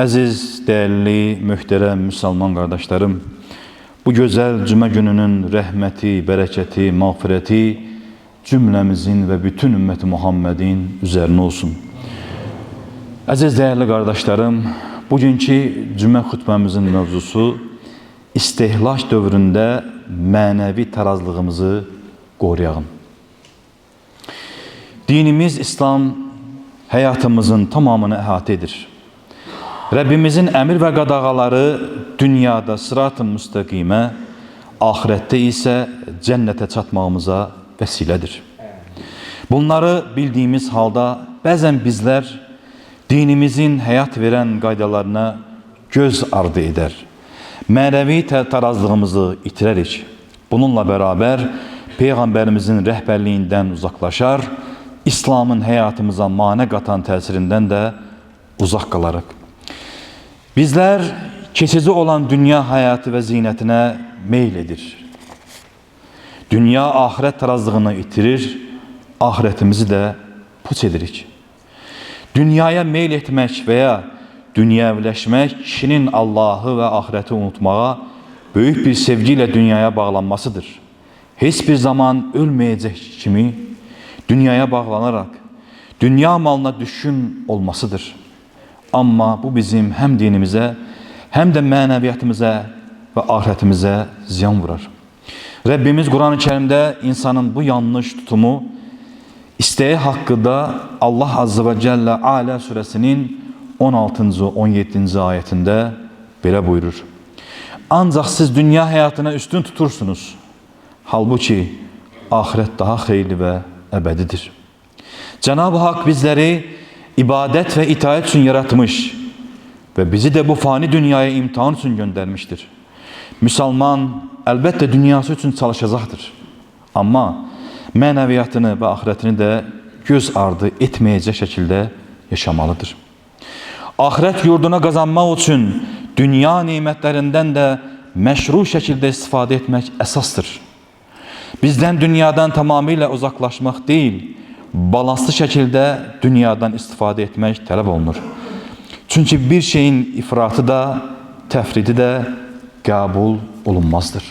Əziz, değerli, mühtərəm Müslüman kardeşlerim, bu güzel cümə gününün rəhməti, bərəkəti, mağfirəti cümləmizin ve bütün ümmeti Muhammedin üzerine olsun. Əziz, değerli kardeşlerim, bugünkü cümə xutbəmizin mövzusu istehlak dövründə mənəvi tarazlığımızı qoruyalım. Dinimiz İslam hayatımızın tamamını əhatə edir. Rabbimizin əmir və qadağaları dünyada sırat-ı müstəqimə, ahirette ise cənnətə çatmağımıza vəsilədir. Bunları bildiğimiz halda bəzən bizler dinimizin həyat verən qaydalarına göz ardı eder. Mənəvi tarazlığımızı itirərik. Bununla beraber Peyğəmbərimizin rəhbərliyindən uzaklaşar, İslam'ın hayatımıza mane qatan təsirindən də uzak qalarıq. Bizler keçici olan dünya hayatı ve zinetine meyledir. Dünya ahiret tarazlığını itirir, ahiretimizi de puç edirik. Dünyaya meyl etmek veya dünyevleşmek kişinin Allah'ı ve ahireti unutmağa, büyük bir sevgiyle dünyaya bağlanmasıdır. Hiçbir zaman ölmeyecek kimi dünyaya bağlanarak dünya malına düşkün olmasıdır. Ama bu bizim hem dinimize hem de mənəviyyatımıza ve ahiretimize ziyan vurar. Rabbimiz Kur'an-ı Kerim'de insanın bu yanlış tutumu isteği hakkında Allah Azze ve Celle Ala suresinin 16. 17. ayetinde böyle buyurur. Ancak siz dünya hayatına üstün tutursunuz. Halbuki ahiret daha hayırlı ve ebedidir. Cenab-ı Hak bizleri ibadet ve itaat için yaratmış ve bizi de bu fani dünyaya imtihan için göndermiştir. Müslüman elbette dünyası için çalışacaktır. Ama mənəviyyatını ve ahiretini de göz ardı etmeyecek şekilde yaşamalıdır. Ahiret yurduna kazanmak için dünya nimetlerinden de meşru şekilde istifade etmek esastır. Bizden dünyadan tamamıyla uzaklaşmak değil, balanslı şekilde dünyadan istifade etmek talep olunur. Çünkü bir şeyin ifratı da, tefridi de kabul olunmazdır.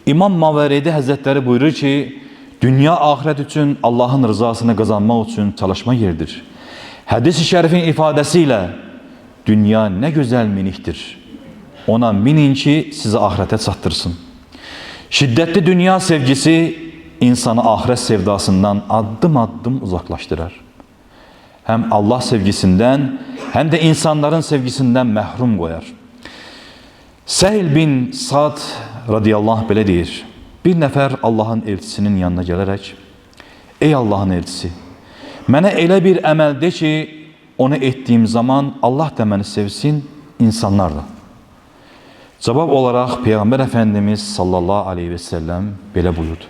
İmam Maveridi Hazretleri buyurur ki, dünya ahiret için Allah'ın rızasını kazanmak için çalışma yeridir. Hadis-i şerifin ifadesiyle, dünya ne güzel miniktir. Ona minin ki sizi ahirete çattırsın. Şiddetli dünya sevgisi insanı ahiret sevdasından adım adım uzaklaştırır. Hem Allah sevgisinden hem de insanların sevgisinden mehrum koyar. Sehl bin Sa'd radıyallahu anh belə deyir. Bir nefer Allah'ın elçisinin yanına gelerek, ey Allah'ın elçisi, mənə elə bir əməl de ki, onu ettiğim zaman Allah da məni sevsin, insanlar da. Cevap olarak Peygamber Efendimiz sallallahu aleyhi ve sellem belə buyurdu.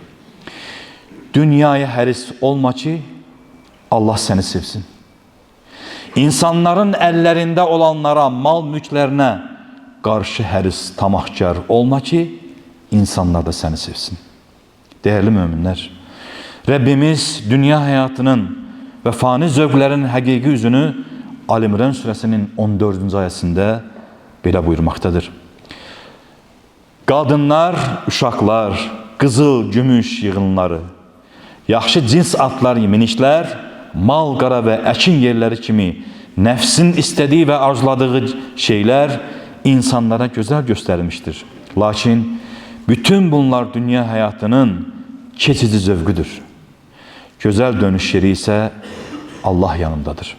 Dünyaya həris olma ki, Allah seni sevsin. İnsanların ellerinde olanlara, mal mülklerine karşı həris, tamahkar olma ki, insanlar da seni sevsin. Değerli müminler, Rabbimiz dünya hayatının ve fani zövklerin hakiki yüzünü Ali İmran suresinin 14. ayetinde belə buyurmaktadır. Kadınlar, uşaqlar, qızıl, gümüş yığınları, yaxşı cins atlar, minişlər, mal, qara və əkin yerləri kimi nəfsin istədiyi və arzuladığı şeyler insanlara güzel gösterilmiştir. Lakin bütün bunlar dünya hayatının keçici zövqüdür. Güzel dönüş yeri ise Allah yanındadır.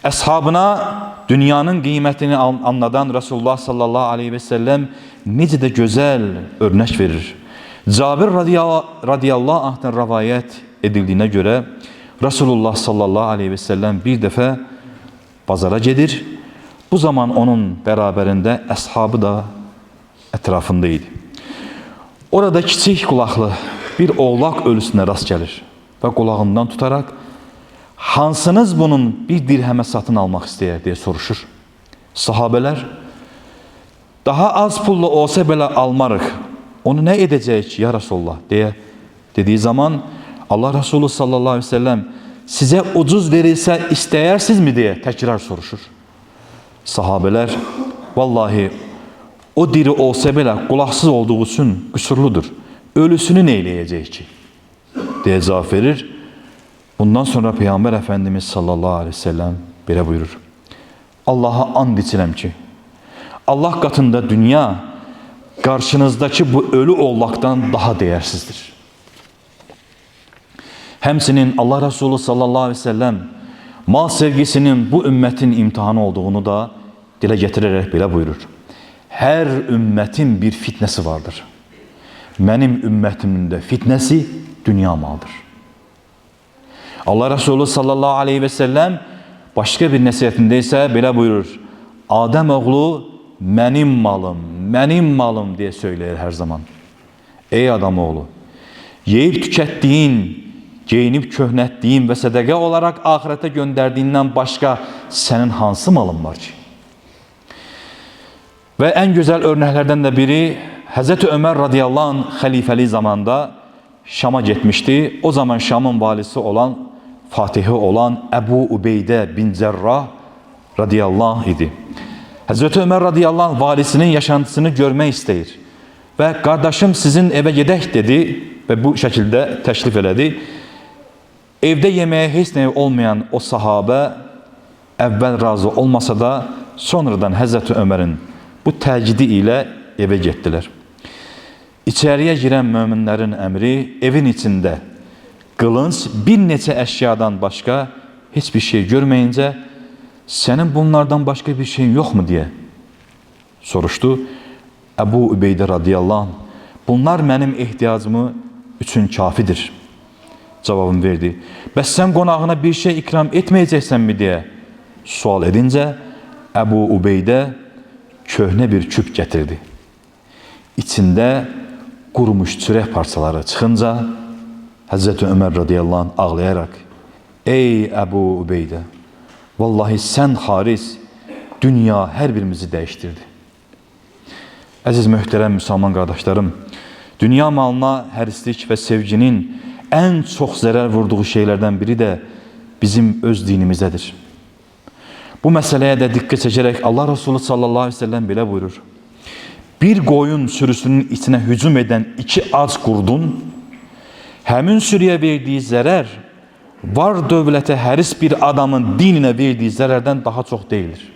Əshabına dünyanın kıymetini anladan Resulullah sallallahu aleyhi ve sellem necə də güzel örnek verir. Cabir radiyallahu anh'tan rivayet edildiğine göre Resulullah sallallahu aleyhi ve sellem bir defa pazara gelir. Bu zaman onun beraberinde əshabı da etrafındaydı. Orada kiçik kulaklı bir oğlak ölüsüne rast gelir ve kulağından tutarak hansınız bunun bir dirheme satın almak istəyər diye soruşur. Sahabeler daha az pulla olsa belə almarıq. Onu ne edecek ya Resulullah diye dediği zaman Allah Resulü sallallahu aleyhi ve sellem size ucuz verilse istəyirsiniz mi diye tekrar soruşur. Sahabeler, vallahi o diri olsa belə qulaqsız olduğu üçün qüsurludur. Ölüsünü neyləyəcək ki? Deyə cavab verir. Bundan sonra Peygamber Efendimiz sallallahu aleyhi ve sellem belə buyurur. Allah'a and içirəm ki, Allah katında dünya karşınızdaki bu ölü olmaktan daha değersizdir. Həmçinin Allah Resulü sallallahu aleyhi ve sellem mal sevgisinin bu ümmetin imtihanı olduğunu da dile getirerek belə buyurur. Her ümmetin bir fitnesi vardır. Mənim ümmetimin de fitnesi dünya malıdır. Allah Resulü sallallahu aleyhi ve sellem başka bir nəsihətində isə belə buyurur. Adem oğlu mənim malım diye söyləyir her zaman. Ey adam oğlu, yeyip tükettiğin, geyinip köhnətdiyin ve sədəqə olarak ahirete gönderdiğinden başka senin hansı malın var ki? Ve en güzel örneklerden de biri Hazreti Ömer radıyallahu anh halifeli zamanda Şam'a gitmişti. O zaman Şam'ın valisi olan, fatihi olan Ebu Ubeyde bin Cerrah radıyallahu anh idi. Hazreti Ömer radıyallahu anh valisinin yaşantısını görmek isteyir. Ve kardeşim sizin eve gedək dedi ve bu şekilde teşrif elədi. Evde yemeğe hiç ne olmayan o sahabe evvel razı olmasa da sonradan Hazreti Ömer'in bu təcidi ile eve getdilər. İçeriye giren müminlerin emri evin içinde kılınç bir neçə əşyadan başka hiçbir şey görmeyince senin bunlardan başka bir şeyin yok mu diye soruştu. Ebu Ubeyde radıyallahu anh bunlar benim ihtiyacımı üçün kafidir cevabını verdi. Bəs sen qonağına bir şey ikram etmeyeceksen mi diye sual edince Ebu Ubeyde köhne bir küp getirdi. İçinde kurumuş çörək parçaları çıxınca Hazreti Ömer radıyallahu anh ağlayarak ey Ebu Ubeyde vallahi sen hariç dünya her birimizi değiştirdi. Aziz mühterem Müslüman kardeşlerim, dünya malına hərislik ve sevginin en çok zarar vurduğu şeylerden biri de bizim öz dinimizdedir. Bu meseleye de dikkat çekerek Allah Resulü sallallahu aleyhi ve sellem bile buyurur. Bir koyun sürüsünün içine hücum eden iki aç kurdun, həmin sürüye verdiği zarar var dövlete həris bir adamın dinine verdiği zarardan daha çok değildir.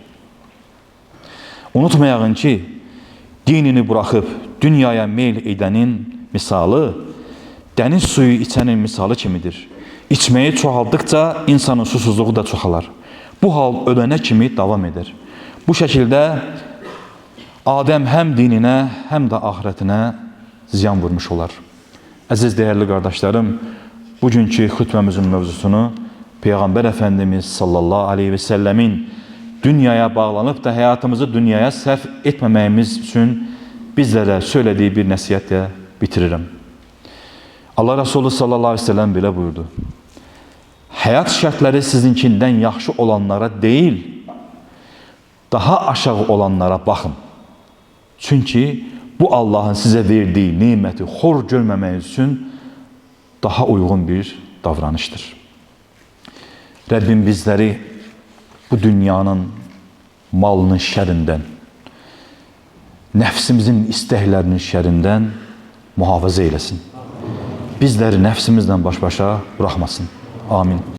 Unutmayın ki dinini bırakıp dünyaya meyl edenin misalı deniz suyu içenin misalı kimidir. İçmeyi çoğaldıkça insanın susuzluğu da çoxalar. Bu hal ölene kimi devam eder. Bu şekilde Adem hem dinine hem de ahiretine ziyan vurmuş olar. Aziz değerli kardeşlerim, bugünkü xutbemizin mövzusunu Peygamber Efendimiz sallallahu aleyhi ve sellemin dünyaya bağlanıp da hayatımızı dünyaya sərf etmememiz için bizlere söylediği bir nəsihətle bitiririm. Allah Resulü sallallahu aleyhi ve sellem bile buyurdu. Hayat şartları sizinkinden yaxşı olanlara değil, daha aşağı olanlara bakın. Çünkü bu Allah'ın size verdiği nimeti hor görmemeniz için daha uygun bir davranıştır. Rabbim bizleri bu dünyanın malının şerrinden, nefsimizin isteklerinin şerrinden muhafaza eylesin. Bizleri nefsimizden baş başa bırakmasın. Amin.